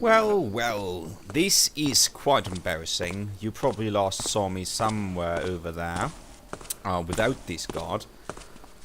Well, this is quite embarrassing. You probably last saw me somewhere over there, without this guard.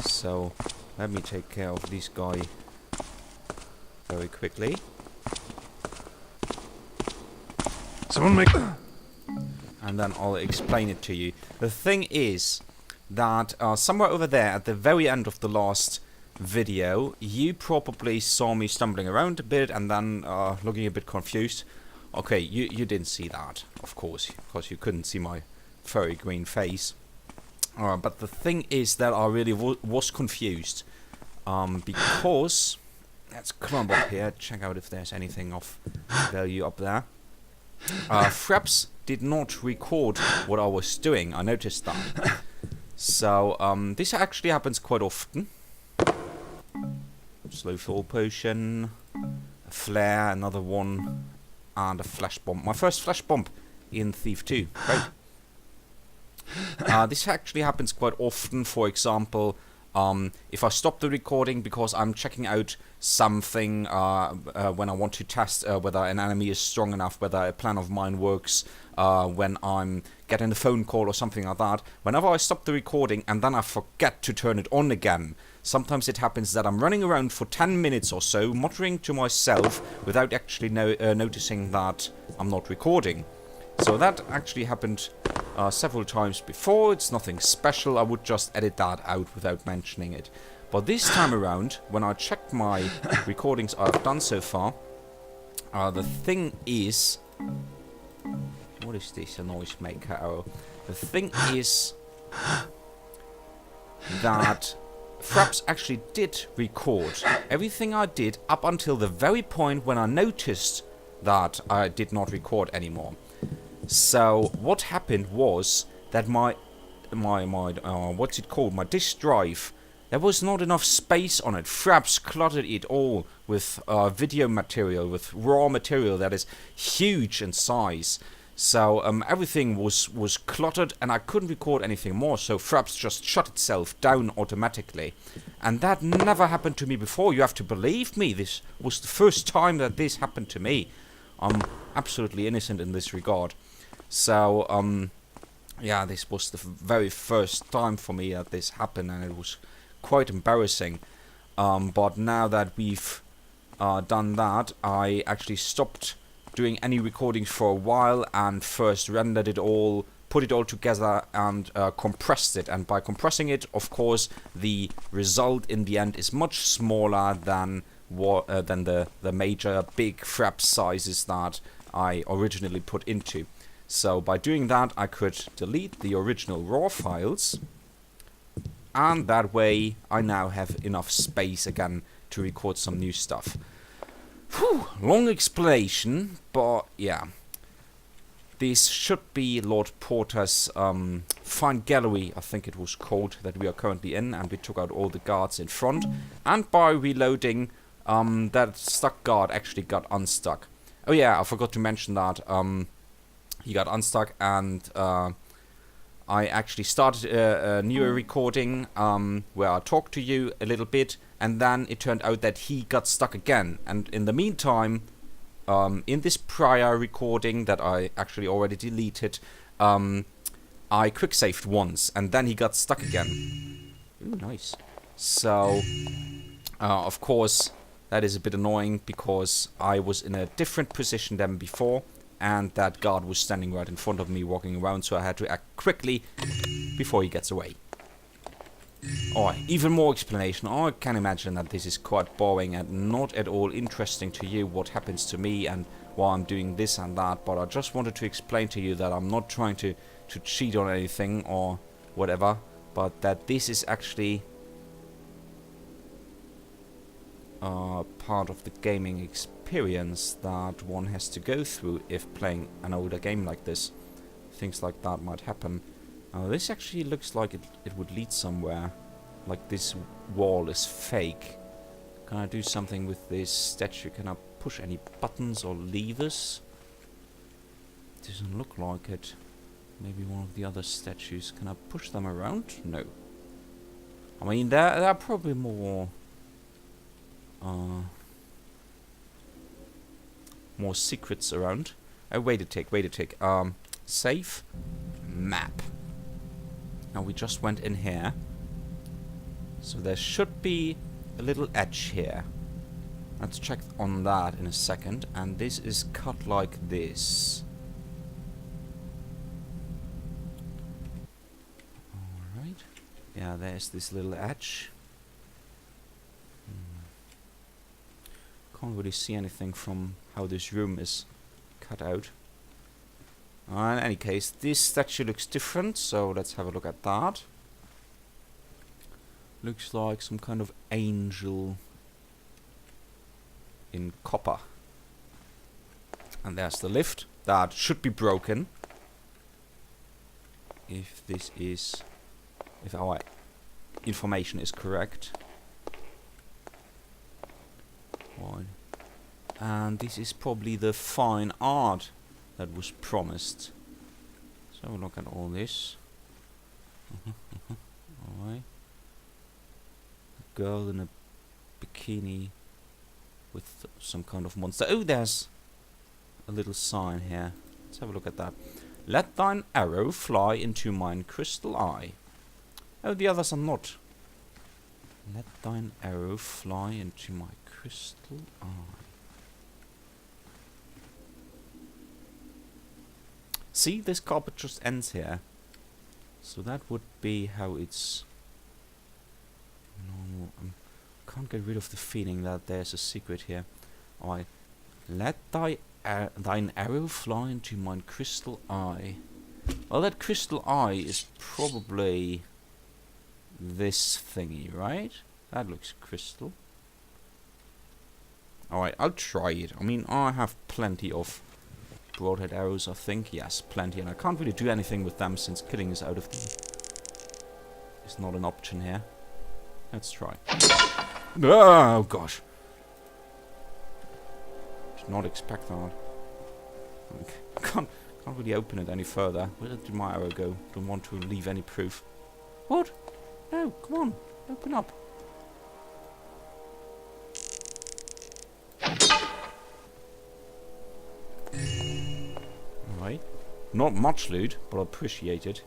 So, let me take care of this guy very quickly. Someone make... And then I'll explain it to you. The thing is that somewhere over there at the very end of the last video, you probably saw me stumbling around a bit and then looking a bit confused. Okay, you didn't see that, of course, because you couldn't see my furry green face. But the thing is that I really was confused. Because... Let's climb up here, check out if there's anything of value up there. Fraps did not record what I was doing, I noticed that. So, this actually happens quite often. Slow fall potion, a flare, another one, and a flash bomb. My first flash bomb in Thief 2, right? This actually happens quite often. For example, if I stop the recording because I'm checking out something when I want to test whether an enemy is strong enough, whether a plan of mine works, when I'm getting a phone call or something like that, whenever I stop the recording and then I forget to turn it on again, sometimes it happens that I'm running around for 10 minutes or so, muttering to myself without actually noticing that I'm not recording. So that actually happened several times before. It's nothing special, I would just edit that out without mentioning it. But this time around, when I checked my recordings I've done so far, the thing is... What is this, a noise maker? Oh, the thing is that Fraps actually did record everything I did up until the very point when I noticed that I did not record anymore. So what happened was that my what's it called? My disk drive, there was not enough space on it. Fraps cluttered it all with video material, with raw material that is huge in size. So everything was cluttered and I couldn't record anything more. So Fraps just shut itself down automatically. And that never happened to me before. You have to believe me. This was the first time that this happened to me. I'm absolutely innocent in this regard. So, yeah, this was the very first time for me that this happened, and it was quite embarrassing. But now that we've done that, I actually stopped doing any recordings for a while and first rendered it all, put it all together and compressed it. And by compressing it, of course, the result in the end is much smaller than the major big Frap sizes that I originally put into. So by doing that, I could delete the original raw files, and that way I now have enough space again to record some new stuff. Whew, long explanation, but yeah. This should be Lord Porter's fine gallery, I think it was called, that we are currently in, and we took out all the guards in front, and by reloading, that stuck guard actually got unstuck. Oh yeah, I forgot to mention that. He got unstuck, and I actually started a newer recording where I talked to you a little bit, and then it turned out that he got stuck again. And in the meantime, in this prior recording that I actually already deleted, I quick-saved once, and then he got stuck again. Ooh, nice. So, of course, that is a bit annoying because I was in a different position than before, and that guard was standing right in front of me walking around, so I had to act quickly before he gets away. Alright, even more explanation. I can imagine that this is quite boring and not at all interesting to you, what happens to me and why I'm doing this and that, but I just wanted to explain to you that I'm not trying to cheat on anything or whatever, but that this is actually part of the gaming experience that one has to go through if playing an older game like this. Things like that might happen. This actually looks like it would lead somewhere. Like this wall is fake. Can I do something with this statue? Can I push any buttons or levers? Doesn't look like it. Maybe one of the other statues. Can I push them around? No. I mean, there are probably more more secrets around. Oh, wait a tick. Save. Map. Now we just went in here. So there should be a little edge here. Let's check on that in a second. And this is cut like this. Alright. Yeah, there's this little edge. Can't really see anything from how this room is cut out. In any case, this statue looks different, so let's have a look at that. Looks like some kind of angel in copper. And there's the lift. That should be broken. If our information is correct. One. And this is probably the fine art that was promised. So look at all this. Alright. A girl in a bikini with some kind of monster. Oh, there's a little sign here. Let's have a look at that. Let thine arrow fly into mine crystal eye. Oh, the others are not. Let thine arrow fly into my crystal eye. See, this carpet just ends here. So that would be how it's normal. Can't get rid of the feeling that there's a secret here. Alright. Let thine arrow fly into mine crystal eye. Well, that crystal eye is probably this thingy, right? That looks crystal. Alright, I'll try it. I mean, I have plenty of broadhead arrows, I think. Yes, plenty. And I can't really do anything with them since killing is out of the... It's not an option here. Let's try. Oh, gosh. Did not expect that. Can't really open it any further. Where did my arrow go? Don't want to leave any proof. What? No, come on. Open up. Alright. Not much loot, but I appreciate it.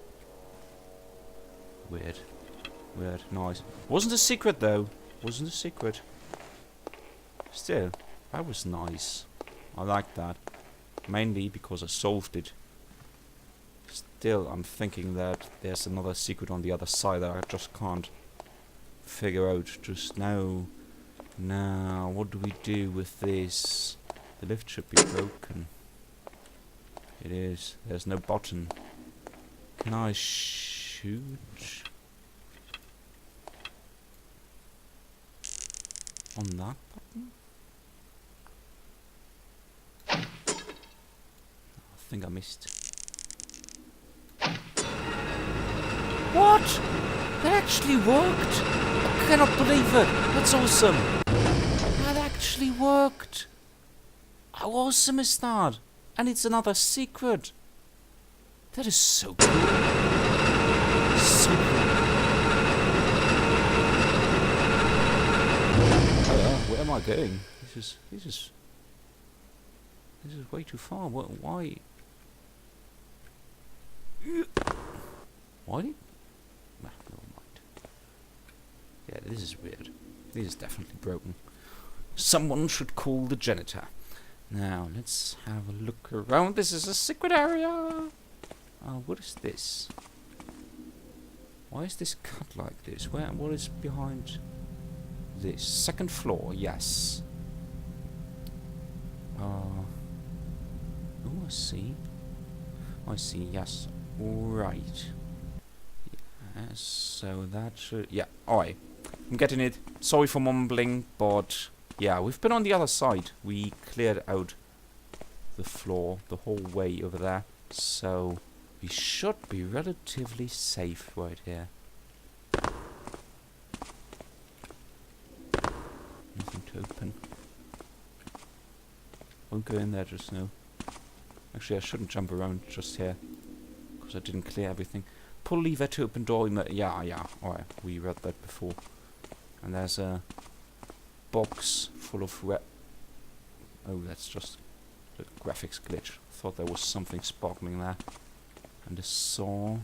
Weird. Weird. Nice. Wasn't a secret, though. Wasn't a secret. Still, that was nice. I like that. Mainly because I solved it. Still, I'm thinking that there's another secret on the other side that I just can't figure out just now. Now, what do we do with this? The lift should be broken. It is. There's no button. Can I shoot? On that button? I think I missed. What? That actually worked! I cannot believe it! That's awesome! That actually worked! How awesome is that? And it's another secret! That is so cool! So cool! Where am I going? This is way too far. Why? Why? Nah, never mind. Yeah, this is weird. This is definitely broken. Someone should call the janitor. Now, let's have a look around. This is a secret area. What is this? Why is this cut like this? What is behind this? Second floor, yes. Oh, I see. I see, yes. Right. Yes, so that should... Yeah, alright. I'm getting it. Sorry for mumbling, but... Yeah, we've been on the other side. We cleared out the floor, the whole way over there. So, we should be relatively safe right here. Nothing to open. Won't go in there just now. Actually, I shouldn't jump around just here. Because I didn't clear everything. Pull lever to open door. Yeah. Alright, we read that before. And there's a box full of Oh, that's just The graphics glitch. Thought there was something sparkling there. And a saw.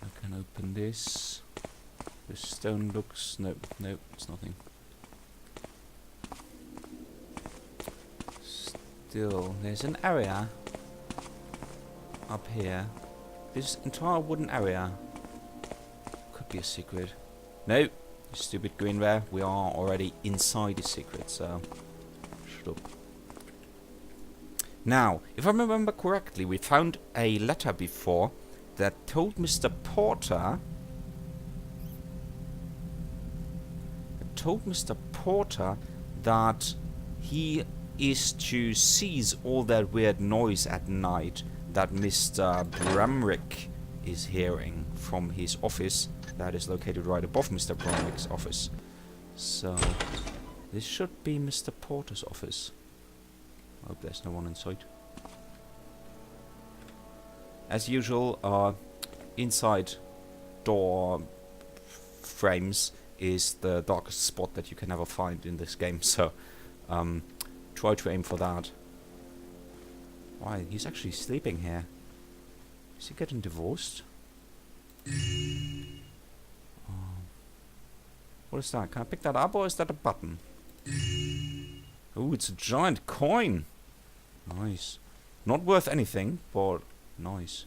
I can open this. The stone looks... No, it's nothing. Still, there's an area up here. This entire wooden area could be a secret. No, you stupid green bear. We are already inside the secret, so shut up. Now, if I remember correctly, we found a letter before that told Mr. Porter that he is to cease all that weird noise at night that Mr. Bramrick is hearing from his office that is located right above Mr. Bramrick's office. So, this should be Mr. Porter's office. I hope there's no one in sight. As usual, inside door frames is the darkest spot that you can ever find in this game, so try to aim for that. Why, he's actually sleeping here. Is he getting divorced? What is that? Can I pick that up, or is that a button? Ooh, it's a giant coin! Nice. Not worth anything, but nice.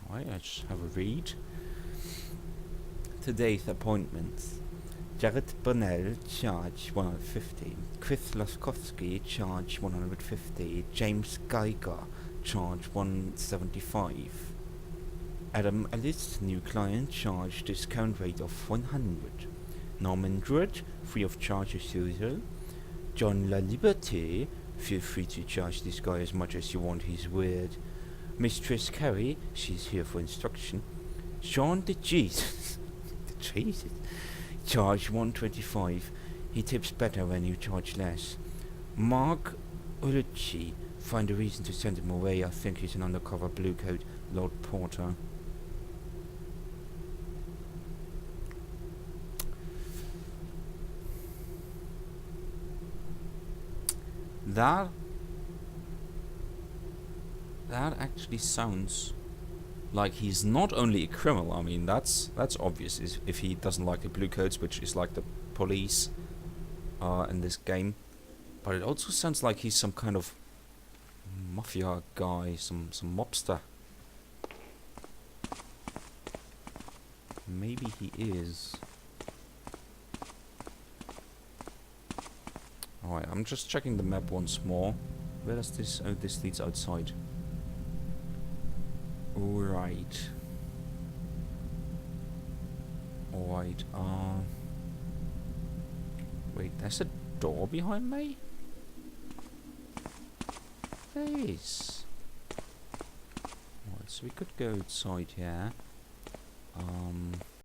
Alright, let's have a read. Today's appointment. Jared Bonnell, charge 150. Chris Laskowski, charge 150. James Geiger, charge 175. Adam Ellis, new client, charge discount rate of 100. Norman Druid, free of charge as usual. John La Liberté, feel free to charge this guy as much as you want, he's weird. Mistress Carey, she's here for instruction. Sean the Jesus, the Jesus, charge 125. He tips better when you charge less. Mark Ulucci, find a reason to send him away. I think he's an undercover bluecoat, Lord Porter. That actually sounds like he's not only a criminal. I mean, that's obvious if he doesn't like the bluecoats, which is like the police in this game. But it also sounds like he's some kind of mafia guy, some mobster. Maybe he is. Alright, I'm just checking the map once more. Where does this... Oh, this leads outside. Alright. Alright, wait, there's a door behind me? There is. Alright, so we could go outside here.